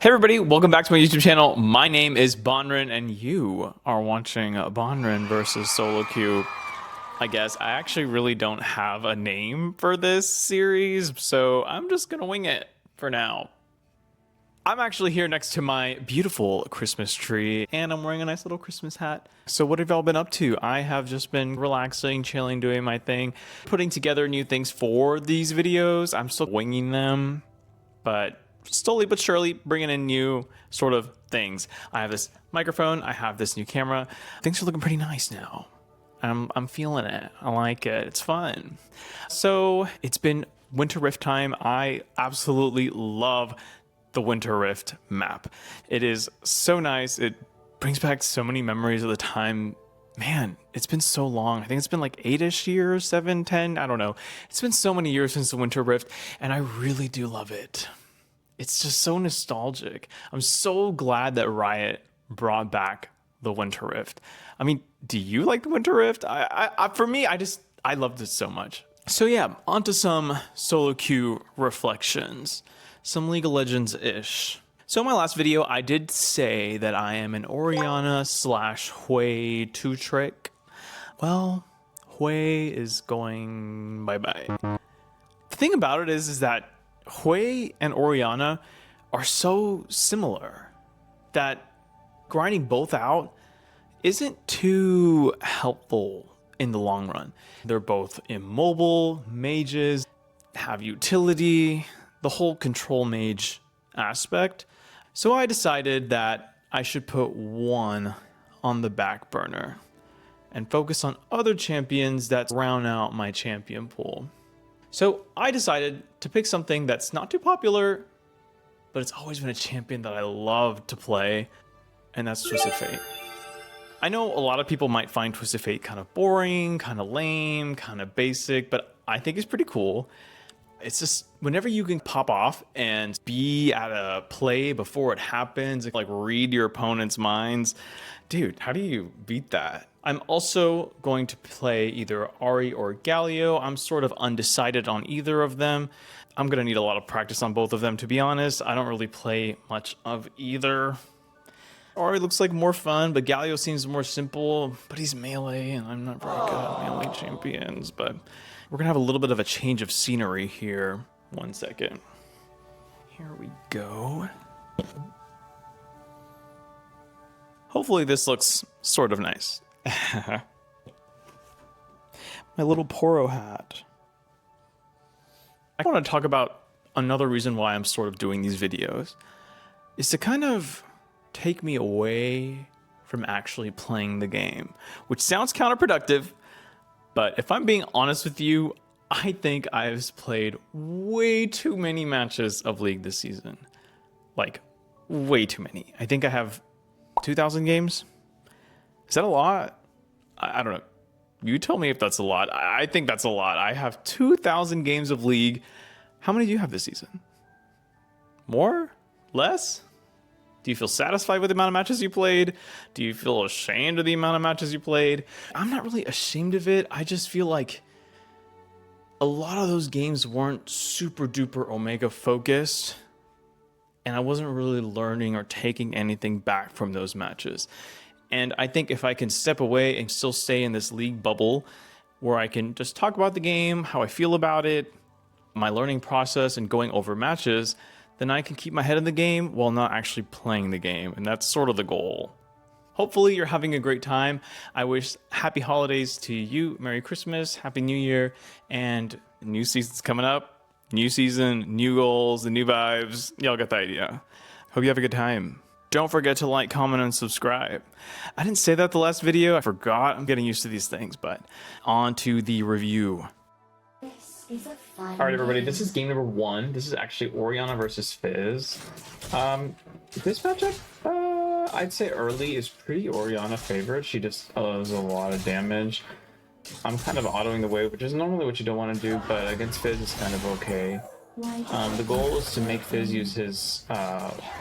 Hey everybody, welcome back to my YouTube channel. My name is Bonren and you are watching Bonren versus Solo Queue. I guess I actually really don't have a name for this series, so I'm just gonna wing it for now. I'm actually here next to my beautiful Christmas tree and I'm wearing a nice little Christmas hat. So what have y'all been up to? I have just been relaxing, chilling, doing my thing, putting together new things for these videos. I'm still winging them, but slowly but surely bringing in new sort of things. I have this microphone, I have this new camera. Things are looking pretty nice now. I'm feeling it. I like it. It's fun. So it's been Winter Rift time. I absolutely love the Winter Rift map. It is so nice. It brings back so many memories of the time. Man, it's been so long. I think it's been like 8-ish years, 7, 10, I don't know. It's been so many years since the Winter Rift, and I really do love it. It's just so nostalgic. I'm so glad that Riot brought back the Winter Rift. I mean, do you like the Winter Rift? For me, I loved it so much. So yeah, onto some solo queue reflections. Some League of Legends-ish. So in my last video, I did say that I am an Orianna / hwei 2-trick. Well, hwei is going bye-bye. The thing about it is that hwei and Orianna are so similar that grinding both out isn't too helpful in the long run. They're both immobile, mages, have utility, the whole control mage aspect. So I decided that I should put one on the back burner and focus on other champions that round out my champion pool. So I decided to pick something that's not too popular, but it's always been a champion that I love to play, and that's Twisted Fate. I know a lot of people might find Twisted Fate kind of boring, kind of lame, kind of basic, but I think it's pretty cool. It's just whenever you can pop off and be at a play before it happens, like read your opponent's minds, dude, how do you beat that? I'm also going to play either Ahri or Galio. I'm sort of undecided on either of them. I'm gonna need a lot of practice on both of them, to be honest. I don't really play much of either. Ahri looks like more fun, but Galio seems more simple, but he's melee, and I'm not very good at melee champions, but we're gonna have a little bit of a change of scenery here. 1 second. Here we go. Hopefully this looks sort of nice. My little Poro hat. I want to talk about another reason why I'm sort of doing these videos is to kind of take me away from actually playing the game, which sounds counterproductive, but if I'm being honest with you, I think I've played way too many matches of League this season. Like, way too many. I think I have 2,000 games. Is that a lot? I don't know. You tell me if that's a lot. I think that's a lot. I have 2,000 games of League. How many do you have this season? More? Less? Do you feel satisfied with the amount of matches you played? Do you feel ashamed of the amount of matches you played? I'm not really ashamed of it. I just feel like a lot of those games weren't super duper Omega focused, and I wasn't really learning or taking anything back from those matches. And I think if I can step away and still stay in this League bubble where I can just talk about the game, how I feel about it, my learning process and going over matches, then I can keep my head in the game while not actually playing the game. And that's sort of the goal. Hopefully you're having a great time. I wish happy holidays to you. Merry Christmas, Happy New Year, and new season's coming up. New season, new goals, and new vibes. Y'all got the idea. Hope you have a good time. Don't forget to like, comment, and subscribe. I didn't say that the last video. I forgot. I'm getting used to these things, but on to the review. All right, everybody, this is game number 1. This is actually Orianna versus FIZZ. This matchup, I'd say early is pretty Orianna favorite. She just does a lot of damage. I'm kind of autoing the wave, which is normally what you don't want to do, but against FIZZ it's kind of okay. The goal is to make FIZZ use his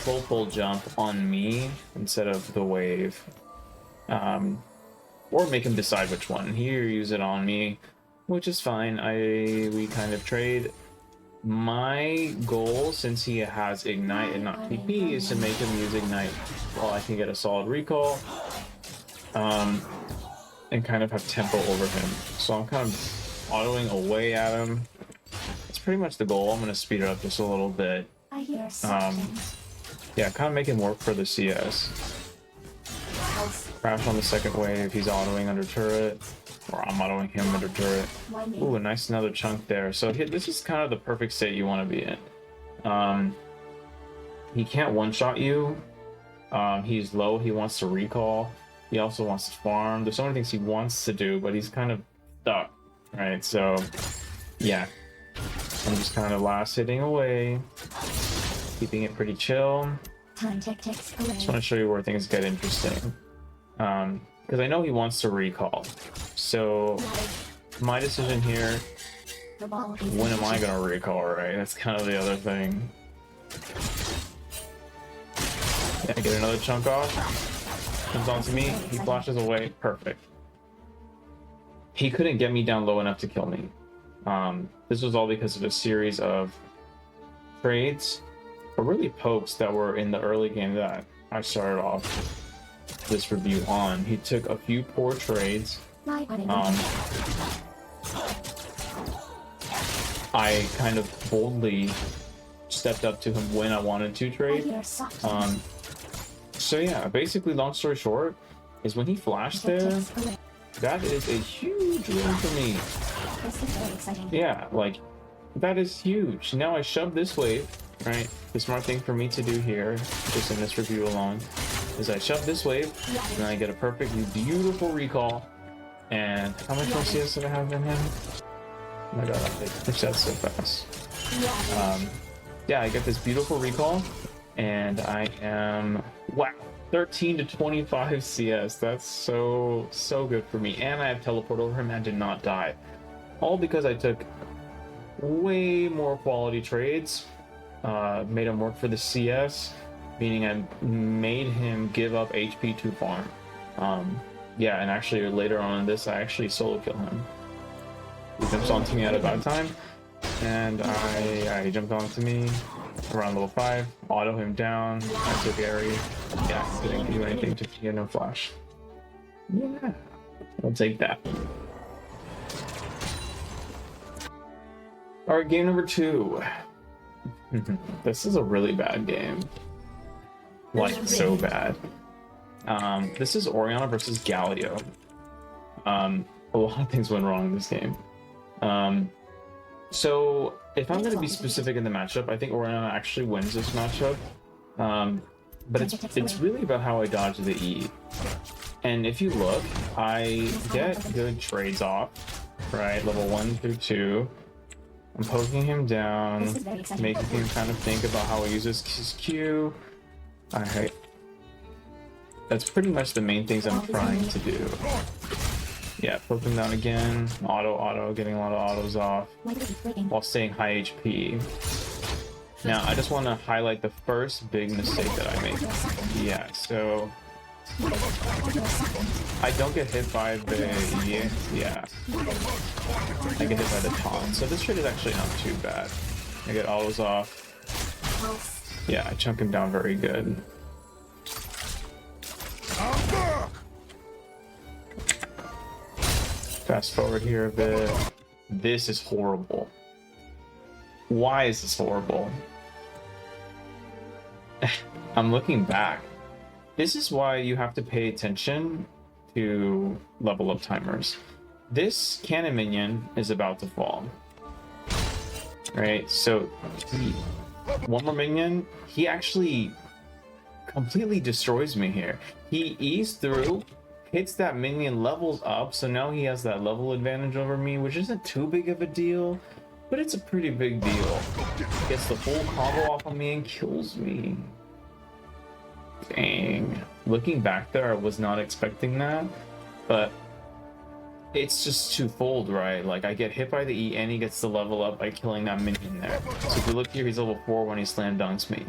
pull jump on me instead of the wave. Or make him decide which one. Here, use it on me, which is fine. We kind of trade My goal, since he has Ignite and not TP, is to make him use Ignite while I can get a solid recall, and kind of have tempo over him. So I'm kind of autoing away at him. That's pretty much the goal. I'm going to speed it up just a little bit. Yeah, kind of make him work for the CS. Crash on the second wave. He's autoing under turret. Or I'm autoing him under turret. Ooh, a nice another chunk there. So this is kind of the perfect state you want to be in. He can't one-shot you. He's low. He wants to recall. He also wants to farm. There's so many things he wants to do, but he's kind of stuck, right? So, yeah. I'm just kind of last hitting away. Keeping it pretty chill. Just want to show you where things get interesting. Because I know he wants to recall. So my decision here, when am I gonna recall, right? That's kind of the other thing. Yeah, get another chunk off. Comes on to me, he flashes away, perfect. He couldn't get me down low enough to kill me. This was all because of a series of trades, or really pokes that were in the early game that I started off this review on. He took a few poor trades. I kind of boldly stepped up to him when I wanted to trade. So yeah, basically, long story short, is when he flashed there, that is a huge win for me. Yeah, like, that is huge. Now I shove this wave, right? The smart thing for me to do here, just in this review alone, is I shove this wave, and I get a perfectly beautiful recall. And how much more CS did I have in him? Oh my god, I pushed that so fast. Yeah, I get this beautiful recall, and I am, wow, 13 to 25 CS. That's so good for me. And I have teleport over him and did not die. All because I took way more quality trades, made him work for the CS, meaning I made him give up HP to farm. Yeah, and actually later on in this, I actually solo kill him. He jumps onto me at a bad time, and he jumped onto me around level 5, auto him down, I took Ahri. Yeah, didn't do anything to get no flash. Yeah, I'll take that. Alright, game number 2. This is a really bad game. Like, so bad. This is Orianna versus Galio. A lot of things went wrong in this game. So if I'm going to be specific in the matchup, I think Orianna actually wins this matchup. But it's really about how I dodge the E. And if you look, I get good trades off, right? Level 1 through 2. I'm poking him down, making him kind of think about how he uses his Q. Alright. That's pretty much the main things I'm trying to do. Yeah, poke him down again. Auto, getting a lot of autos off while staying high HP. Now, I just want to highlight the first big mistake that I made. Yeah, so I don't get hit by the yeah. I get hit by the taunt. So this trade is actually not too bad. I get autos off. Yeah, I chunk him down very good. Fast forward here a bit. This is horrible. Why is this horrible? I'm looking back. This is why you have to pay attention to level up timers. This cannon minion is about to fall. Right, so one more minion, he actually completely destroys me here. He E's through, hits that minion, levels up, so now he has that level advantage over me, which isn't too big of a deal, but it's a pretty big deal. Gets the full combo off of me and kills me. Dang. Looking back there, I was not expecting that, but it's just twofold, right? Like, I get hit by the E and he gets the level up by killing that minion there. So if you look here, he's level 4 when he slam dunks me.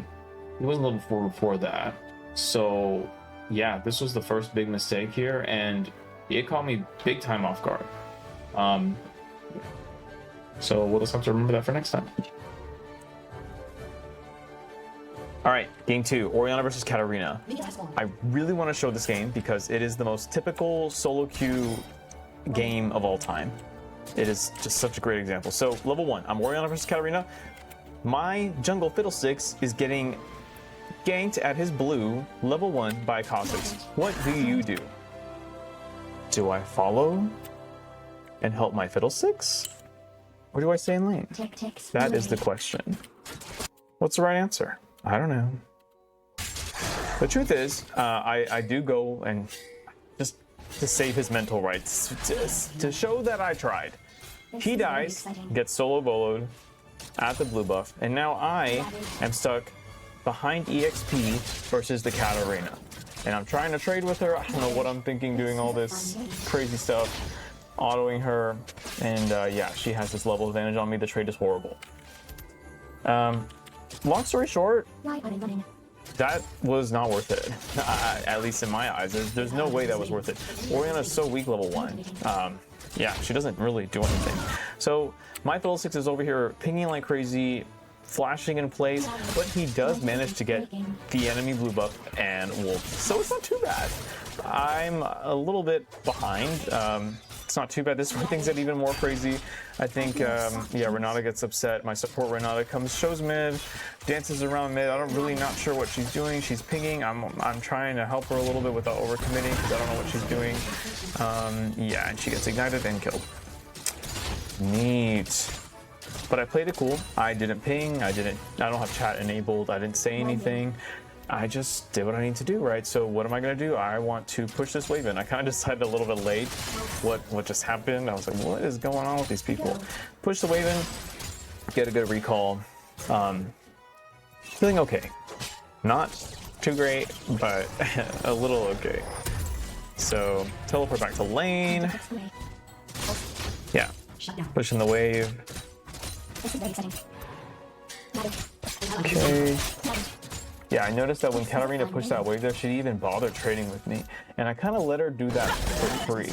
He wasn't level 4 before that. So yeah, this was the first big mistake here, and it caught me big time off guard. So we'll just have to remember that for next time. All right, game 2, Orianna versus Katarina. I really want to show this game because it is the most typical solo queue game of all time. It is just such a great example. So level 1, I'm Orianna versus Katarina. My jungle Fiddlesticks is getting ganked at his blue, level 1 by Kha'Zix. What do you do? Do I follow and help my Fiddlesticks? Or do I stay in lane? That is the question. What's the right answer? I don't know. The truth is, I do go and just to save his mental rights, to show that I tried. He dies, gets solo boloed at the blue buff, and now I am stuck behind EXP versus the Katarina. And I'm trying to trade with her. I don't know what I'm thinking doing all this crazy stuff, autoing her, and yeah, she has this level advantage on me. The trade is horrible. Long story short, that was not worth it. At least in my eyes, there's no way that was worth it. Orianna's so weak level 1. Yeah, she doesn't really do anything. So my Fiddlesticks is over here pinging like crazy, flashing in place, but he does manage to get the enemy blue buff and wolf. So it's not too bad. I'm a little bit behind. It's not too bad. This is where things get even more crazy. I think, yeah, Renata gets upset. My support Renata comes, shows mid, dances around mid. I'm really not sure what she's doing. She's pinging. I'm trying to help her a little bit without overcommitting because I don't know what she's doing. Yeah, and she gets ignited and killed. Neat. But I played it cool. I didn't ping. I don't have chat enabled. I didn't say anything. I just did what I need to do, right? So what am I gonna do? I want to push this wave in. I kind of decided a little bit late what just happened. I was like, what is going on with these people? Push the wave in, get a good recall. Feeling okay. Not too great, but a little okay. So teleport back to lane. Yeah, pushing the wave. Okay. Yeah, I noticed that when Katarina pushed that wave there, she didn't even bother trading with me. And I kind of let her do that for free.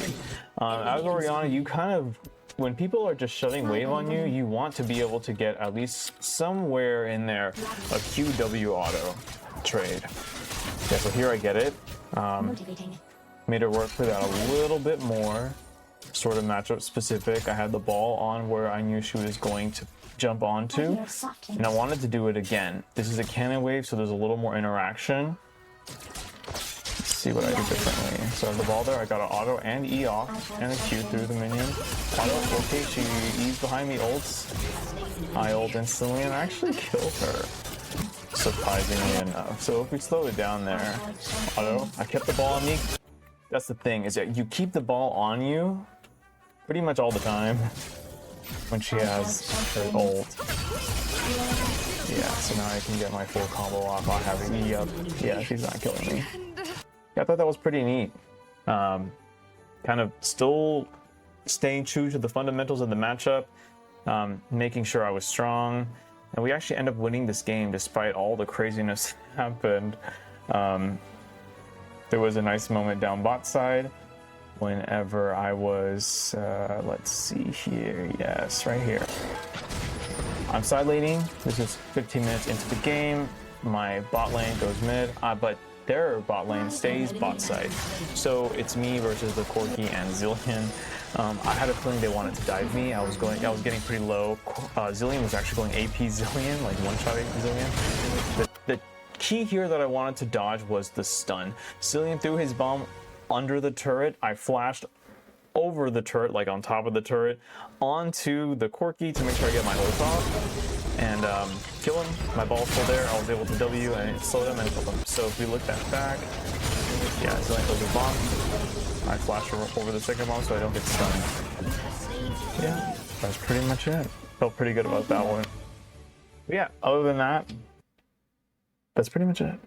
As Orianna, you kind of, when people are just shutting wave on you, you want to be able to get at least somewhere in there a QW auto trade. Yeah, so here I get it. Made her work for that a little bit more. Sort of matchup specific. I had the ball on where I knew she was going to jump onto, and I wanted to do it again. This is a cannon wave, so there's a little more interaction. Let's see what I do differently. So I have the ball there, I got an auto and E off, and a Q through the minion. Auto, okay, she E's behind me, ults. I ult instantly and actually kill her, surprisingly enough. So if we slow it down there, auto, I kept the ball on me. That's the thing, is that you keep the ball on you pretty much all the time when she has her ult. Yeah, so now I can get my full combo off on having E up. Yeah, she's not killing me. Yeah, I thought that was pretty neat. Kind of still staying true to the fundamentals of the matchup, making sure I was strong, and we actually end up winning this game despite all the craziness that happened. There was a nice moment down bot side whenever I was, let's see here, yes, right here. I'm side laning. This is 15 minutes into the game. My bot lane goes mid, but their bot lane stays bot side. So it's me versus the Corki and Zillion. I had a feeling they wanted to dive me. I was getting pretty low. Zillion was actually going AP Zillion, like one-shotting Zillion. The key here that I wanted to dodge was the stun. Zillion threw his bomb under the turret. I flashed over the turret, like on top of the turret, onto the Corki to make sure I get my ult off and kill him. My ball's still there. I was able to W and it slowed him and killed him. So if we look that back, yeah, Zillion throws his bomb. I flash over the second bomb so I don't get stunned. Yeah, that's pretty much it. Felt pretty good about that one. But yeah, other than that, that's pretty much it.